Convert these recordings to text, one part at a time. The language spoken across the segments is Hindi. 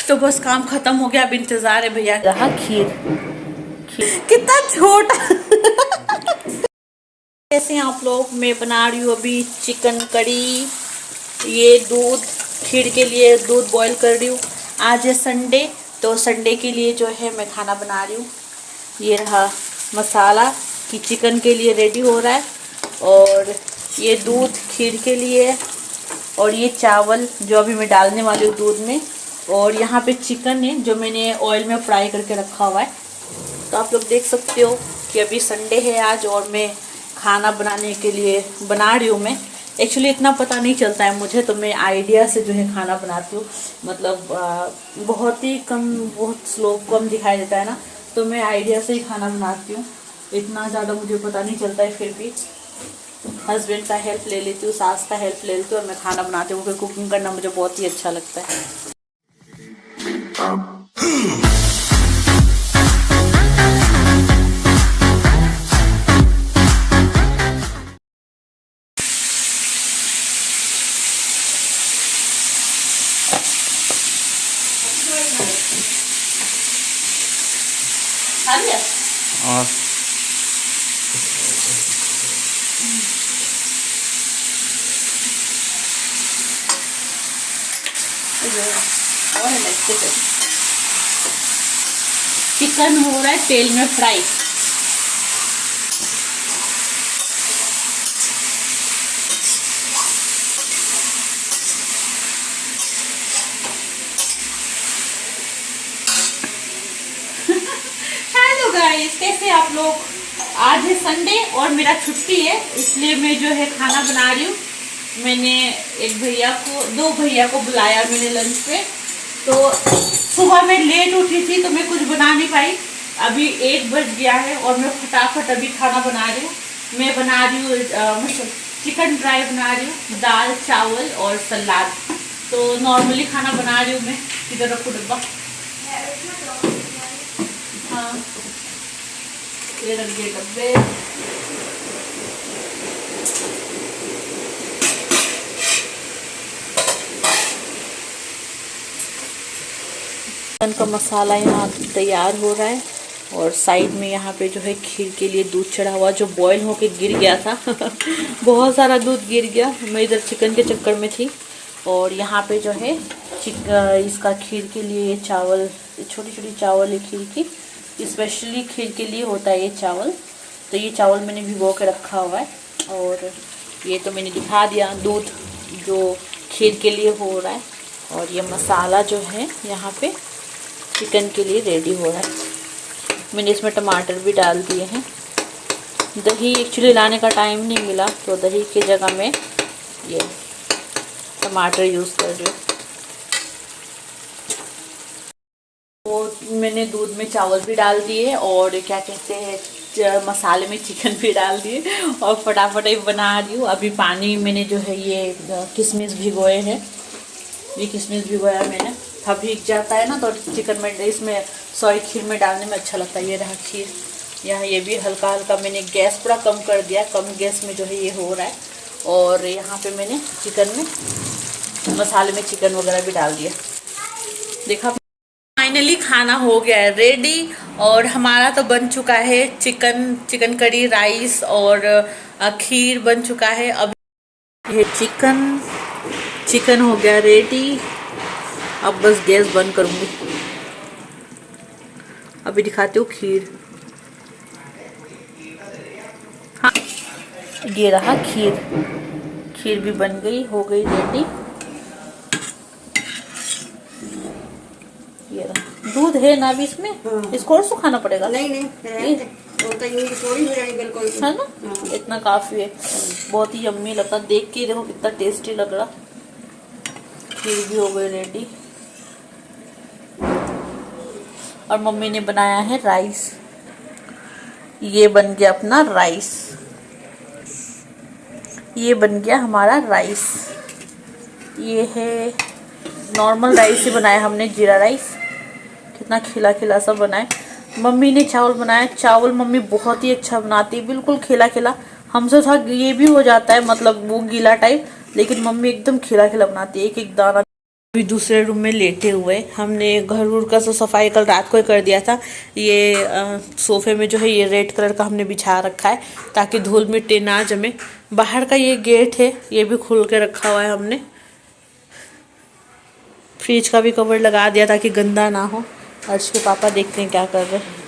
तो बस काम खत्म हो गया, अब इंतजार है भैया। रहा खीर, कितना छोटा। कैसे हैं आप लोग? मैं बना रही हूँ अभी चिकन कड़ी। ये दूध, खीर के लिए दूध बॉईल कर रही हूँ। आज है संडे, तो संडे के लिए जो है मैं खाना बना रही हूँ। ये रहा मसाला कि चिकन के लिए रेडी हो रहा है, और ये दूध खीर के लिए, और ये चावल जो अभी मैं डालने वाली हूँ दूध में, और यहाँ पे चिकन है जो मैंने ऑयल में फ्राई करके रखा हुआ है। तो आप लोग देख सकते हो कि अभी संडे है आज, और मैं खाना बनाने के लिए बना रही हूँ। मैं एक्चुअली इतना पता नहीं चलता है मुझे, तो मैं आइडिया से जो है खाना बनाती हूँ। मतलब बहुत ही कम, बहुत स्लो कम दिखाई देता है ना, तो मैं आइडिया से ही खाना बनाती हूँ। इतना ज़्यादा मुझे पता नहीं चलता है, फिर भी हस्बैंड का हेल्प ले लेती हूँ, सास का हेल्प ले लेती हूँ, और मैं खाना बनाती हूँ। क्योंकि कुकिंग करना मुझे बहुत ही अच्छा लगता है। और चिकन हो रहा है तेल में फ्राई। हेलो गाइस, कैसे आप लोग? आज है संडे और मेरा छुट्टी है, इसलिए मैं जो है खाना बना रही हूँ। मैंने दो भैया को बुलाया मैंने लंच पे। तो सुबह मैं लेट उठी थी, तो मैं कुछ बना नहीं पाई। अभी 1 बज गया है और मैं फटाफट अभी खाना बना रही हूँ। मैं बना रही हूँ चिकन ड्राई बना रही हूँ, दाल चावल और सलाद। तो नॉर्मली खाना बना रही हूँ मैं। इधर रखो डब्बा। हाँ, ये रख दिए डब्बे। चिकन का मसाला यहाँ तैयार हो रहा है, और साइड में यहाँ पे जो है खीर के लिए दूध चढ़ा हुआ, जो बॉईल होके गिर गया था। बहुत सारा दूध गिर गया, मैं इधर चिकन के चक्कर में थी। और यहाँ पे जो है इसका खीर के लिए ये चावल, छोटी छोटी चावल है खीर की, स्पेशली खीर के लिए होता है ये चावल। तो ये चावल मैंने भिगो के रखा हुआ है, और ये तो मैंने दिखा दिया दूध जो खीर के लिए हो रहा है। और ये मसाला जो है यहाँ पे चिकन के लिए रेडी हो रहा है। मैंने इसमें टमाटर भी डाल दिए हैं। दही एक्चुअली लाने का टाइम नहीं मिला, तो दही की जगह में ये टमाटर यूज़ कर रही हूँ। तो मैंने दूध में चावल भी डाल दिए, और क्या कहते हैं मसाले में चिकन भी डाल दिए, और फटाफट ही बना रही हूँ। अभी पानी मैंने जो है ये किशमिश भिगोए हैं, ये किशमिश भिगोया मैंने। भीग जाता है ना, तो चिकन में इसमें खीर में डालने में अच्छा लगता है। ये रहा खीर, यहाँ ये भी हल्का हल्का मैंने गैस पूरा कम कर दिया, कम गैस में जो है ये हो रहा है। और यहाँ पे मैंने चिकन में मसाले में चिकन वगैरह भी डाल दिया। देखा, फाइनली खाना हो गया है रेडी, और हमारा तो बन चुका है चिकन कड़ी, राइस और खीर बन चुका है। अब ये चिकन हो गया रेडी। अब बस गैस बंद करूँगी। अभी दिखाती हूँ खीर। हाँ, ये रहा खीर भी बन गई, हो गई रेडी। ये रहा दूध है ना अभी इसमें। इसको और सुखाना पड़ेगा? नहीं वो तो यूं थोड़ी हो जाएगी बिल्कुल, है ना। इतना काफी है। बहुत ही यम्मी लगता, देख के देखो कितना टेस्टी लग रहा। खीर भी हो गई रेडी, और मम्मी ने बनाया है राइस। ये बन गया अपना राइस, ये बन गया हमारा राइस। ये है नॉर्मल राइस ही बनाया हमने, जीरा राइस। कितना खिला खिला सा बनाए। मम्मी ने चावल बनाया, चावल मम्मी बहुत ही अच्छा बनाती है, बिल्कुल खिला खिला। हमसे था ये भी हो जाता है, मतलब वो गीला टाइप, लेकिन मम्मी एकदम खिला खिला बनाती है, एक एक दाना अभी दूसरे रूम में लेटे हुए हमने घर उर का तो सफाई कल रात को ही कर दिया था। ये सोफे में जो है ये रेड कलर का हमने बिछा रखा है ताकि धूल मिट्टी ना जमे। बाहर का ये गेट है ये भी खुल के रखा हुआ है हमने। फ्रिज का भी कवर लगा दिया ताकि गंदा ना हो। अर्श के पापा देखते हैं क्या कर रहे हैं।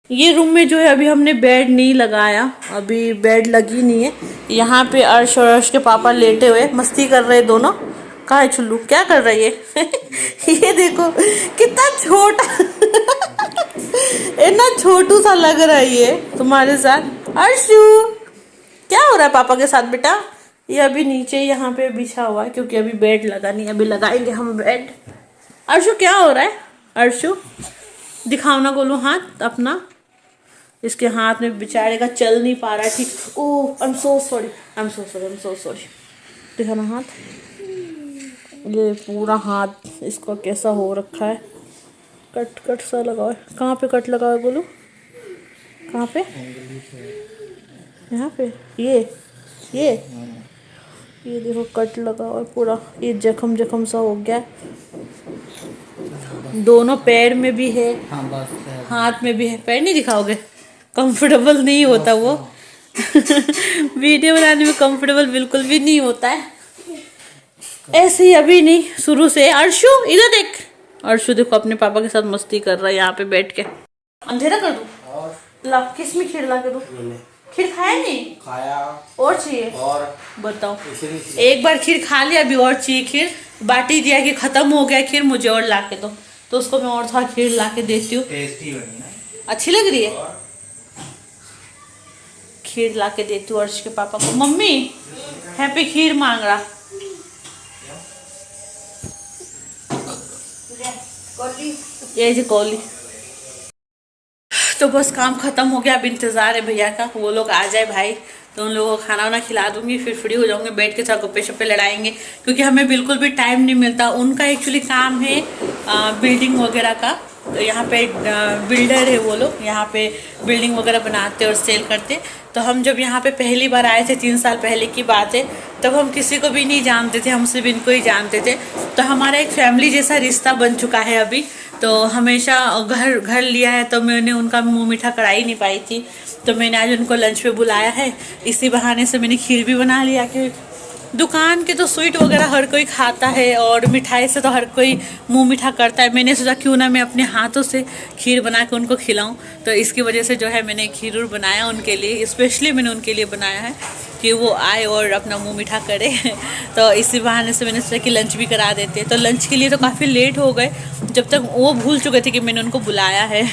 ये रूम में जो है अभी हमने बेड नहीं लगाया, अभी बेड लगी नहीं है। यहाँ पे अर्श और अर्श के पापा लेटे हुए मस्ती कर रहे हैं दोनों। कहाँ है छुल्लू, क्या कर रही है? ये देखो कितना छोटा इतना छोटू सा लग रहा है ये तुम्हारे साथ। अर्शु क्या हो रहा है पापा के साथ बेटा? ये अभी नीचे यहाँ पे बिछा हुआ है क्योंकि अभी बेड लगा नहीं, अभी लगाएंगे हम बेड। अर्शु क्या हो रहा है? अर्शु दिखाओ ना गोलू हाथ अपना। इसके हाथ में बेचारे का चल नहीं पा रहा है ठीक। Oh I am so sorry, I am so sorry, I am so sorry. दिखाना हाथ, ये पूरा हाथ इसका कैसा हो रखा है, कट कट सा लगा है। कहाँ पे कट लगा है गोलू? कहाँ पे? यहाँ पे ये देखो कट लगा हुआ है पूरा, ये जख्म जख्म सा हो गया है। दोनों पैर में भी है, हाथ में भी है। पैर नहीं दिखाओगे? कंफर्टेबल नहीं होता वो वीडियो बनाने में कंफर्टेबल बिल्कुल भी नहीं होता है। ऐसे ही अभी नहीं, शुरू से। अर्शु इधर देख, अर्शु देखो अपने पापा के साथ मस्ती कर रहा है यहाँ पे बैठ के। अंधेरा कर दूं? ला किस में खीर ला के दूं? खीर खाया नहीं? खाया। और चाहिए? और बताओ। एक बार खीर खा लिया, अभी और चाहिए खीर। बाटी दिया कि खत्म हो गया खीर, मुझे और ला के दो। तो उसको मैं और थोड़ा खीर ला के देती हूँ। टेस्टी बनी ना, अच्छी लग रही है। खीर ला के देती हूँ अर्श के पापा को। मम्मी हैप्पी खीर मांग रहा। ये जी कौली। तो बस काम खत्म हो गया, अब इंतजार है भैया का, वो लोग आ जाए भाई तो उन लोगों को खाना वाना खिला दूंगी, फिर फ्री हो जाऊंगे, बैठ के साथ गप्पे शप्पे लड़ाएंगे क्योंकि हमें बिल्कुल भी टाइम नहीं मिलता। उनका एक्चुअली काम है बिल्डिंग वगैरह का, तो यहाँ पे बिल्डर है वो लोग, यहाँ पे बिल्डिंग वगैरह बनाते और सेल करते। तो हम जब यहाँ पे पहली बार आए थे 3 साल पहले की बात है, तब हम किसी को भी नहीं जानते थे, हम सिर्फ इनको ही जानते थे। तो हमारा एक फैमिली जैसा रिश्ता बन चुका है अभी। तो हमेशा घर लिया है तो मैंने उनका मुंह मीठा करा ही नहीं पाई थी, तो मैंने आज उनको लंच पे बुलाया है। इसी बहाने से मैंने खीर भी बना लिया कि दुकान के तो स्वीट वगैरह हर कोई खाता है और मिठाई से तो हर कोई मुंह मीठा करता है। मैंने सोचा क्यों ना मैं अपने हाथों से खीर बना के उनको खिलाऊं, तो इसकी वजह से जो है मैंने खीर बनाया उनके लिए, स्पेशली मैंने उनके लिए बनाया है कि वो आए और अपना मुंह मीठा करे तो इसी बहाने से मैंने सोचा कि लंच भी करा देते। तो लंच के लिए तो काफ़ी लेट हो गए, जब तक वो भूल चुके थे कि मैंने उनको बुलाया है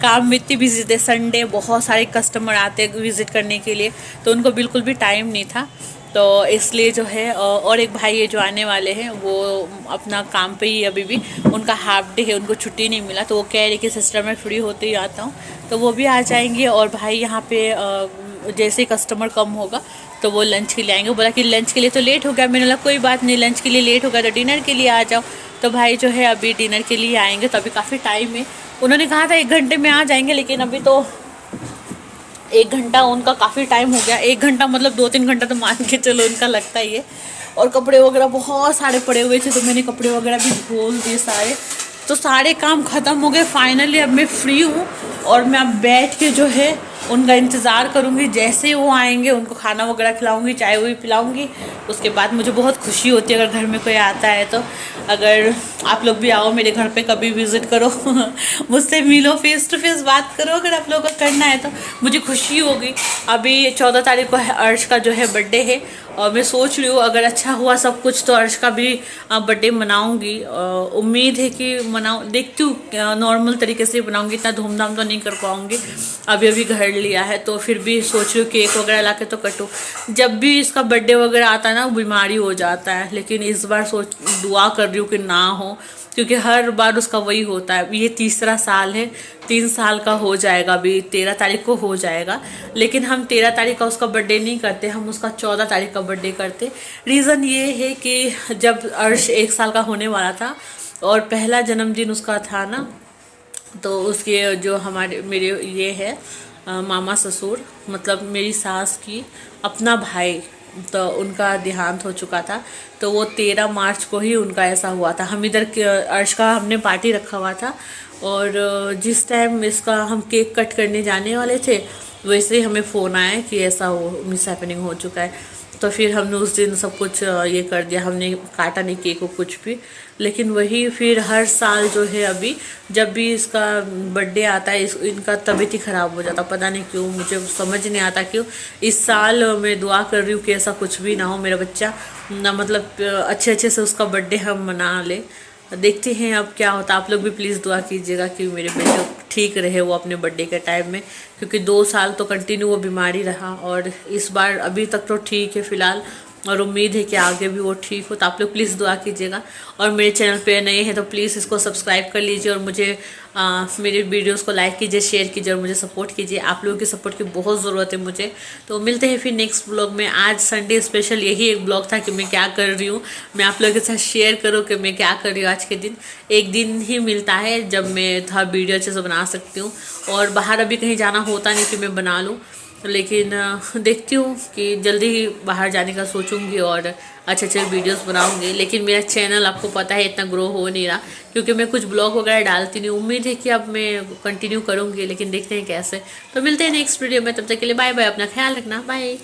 काम में इतनी बिजी थे, संडे बहुत सारे कस्टमर आते विज़िट करने के लिए, तो उनको बिल्कुल भी टाइम नहीं था। तो इसलिए जो है, और एक भाई है जो आने वाले हैं, वो अपना काम पे ही अभी भी, उनका हाफ डे है, उनको छुट्टी नहीं मिला, तो वो कह रहे कि सिस्टर मैं फ्री होते ही आता हूँ, तो वो भी आ जाएंगे। और भाई यहाँ पे जैसे कस्टमर कम होगा तो वो लंच के लिए आएंगे। वो बोला कि लंच के लिए तो लेट हो गया, मैंने बोला कोई बात नहीं, लंच के लिए लेट हो गया तो डिनर के लिए आ जाओ। तो भाई जो है अभी डिनर के लिए आएंगे, तो अभी काफ़ी टाइम है। उन्होंने कहा था 1 घंटे में आ जाएंगे, लेकिन अभी तो 1 घंटा उनका काफ़ी टाइम हो गया। 1 घंटा मतलब 2-3 घंटा तो मान के चलो उनका लगता ही है। और कपड़े वगैरह बहुत सारे पड़े हुए थे, तो मैंने कपड़े वगैरह भी धोल दिए सारे। तो सारे काम ख़त्म हो गए फाइनली, अब मैं फ्री हूँ और मैं अब बैठ के जो है उनका इंतज़ार करूँगी। जैसे वो आएंगे उनको खाना वगैरह खिलाऊँगी, चाय वही पिलाऊँगी। उसके बाद मुझे बहुत खुशी होती है अगर घर में कोई आता है तो। अगर आप लोग भी आओ मेरे घर पे कभी विज़िट करो मुझसे मिलो, फेस टू फेस बात करो, अगर आप लोगों को करना है तो मुझे खुशी होगी। अभी 14 तारीख को अर्श का जो है बर्थडे है, और मैं सोच रही हूँ अगर अच्छा हुआ सब कुछ तो अर्श का भी बर्थडे मनाऊँगी। उम्मीद है कि मनाऊँ, देखती हूँ नॉर्मल तरीके से बनाऊँगी, इतना धूमधाम तो नहीं कर पाऊँगी। अभी घर लिया है तो फिर भी सोच रही हूँ केक वगैरह ला के तो कटूँ। जब भी इसका बर्थडे वगैरह आता है ना बीमारी हो जाता है, लेकिन इस बार दुआ कर रही हूँ कि ना हो, क्योंकि हर बार उसका वही होता है। ये 3रा साल है, 3 साल का हो जाएगा, अभी 13 तारीख को हो जाएगा। लेकिन हम 13 तारीख का उसका बर्थडे नहीं करते, हम उसका 14 तारीख का बर्थडे करते। रीज़न ये है कि जब अर्श 1 साल का होने वाला था और पहला जन्मदिन उसका था ना, तो उसके जो मेरे ये है मामा ससुर, मतलब मेरी सास की अपना भाई, तो उनका देहांत हो चुका था। तो वो 13 मार्च को ही उनका ऐसा हुआ था। हम इधर अर्श का हमने पार्टी रखा हुआ था और जिस टाइम इसका हम केक कट करने जाने वाले थे वैसे ही हमें फ़ोन आया कि ऐसा हो मिस हैपनिंग हो चुका है। तो फिर हमने उस दिन सब कुछ ये कर दिया, हमने काटा नहीं केक को कुछ भी। लेकिन वही फिर हर साल जो है अभी जब भी इसका बर्थडे आता है इनका तबीयत ही ख़राब हो जाता, पता नहीं क्यों, मुझे समझ नहीं आता क्यों। इस साल मैं दुआ कर रही हूँ कि ऐसा कुछ भी ना हो, मेरा बच्चा ना मतलब अच्छे से उसका बर्थडे हम मना ले। देखते हैं अब क्या होता। आप लोग भी प्लीज़ दुआ कीजिएगा कि मेरे बेटे ठीक रहे वो अपने बर्थडे के टाइम में, क्योंकि 2 साल तो कंटिन्यू वो बीमारी रहा और इस बार अभी तक तो ठीक है फ़िलहाल और उम्मीद है कि आगे भी वो ठीक हो। तो आप लोग प्लीज़ दुआ कीजिएगा और मेरे चैनल पे नए हैं तो प्लीज़ इसको सब्सक्राइब कर लीजिए और मुझे मेरे वीडियोस को लाइक कीजिए, शेयर कीजिए और मुझे सपोर्ट कीजिए। आप लोगों की सपोर्ट की बहुत ज़रूरत है मुझे। तो मिलते हैं फिर नेक्स्ट ब्लॉग में। आज संडे स्पेशल यही एक ब्लॉग था कि मैं क्या कर रही हूँ, मैं आप लोगों के साथ शेयर करूँ कि मैं क्या कर रही हूँ। आज के दिन एक दिन ही मिलता है जब मैं थोड़ा वीडियो अच्छे से बना सकती हूँ और बाहर अभी कहीं जाना होता नहीं कि मैं बना लूँ। लेकिन देखती हूँ कि जल्दी ही बाहर जाने का सोचूंगी और अच्छे वीडियोस बनाऊंगी। लेकिन मेरा चैनल आपको पता है इतना ग्रो हो नहीं रहा क्योंकि मैं कुछ ब्लॉग वगैरह डालती नहीं। उम्मीद है कि अब मैं कंटिन्यू करूँगी लेकिन देखते हैं कैसे। तो मिलते हैं नेक्स्ट वीडियो में, तब तक के लिए बाय बाय, अपना ख्याल रखना, बाय।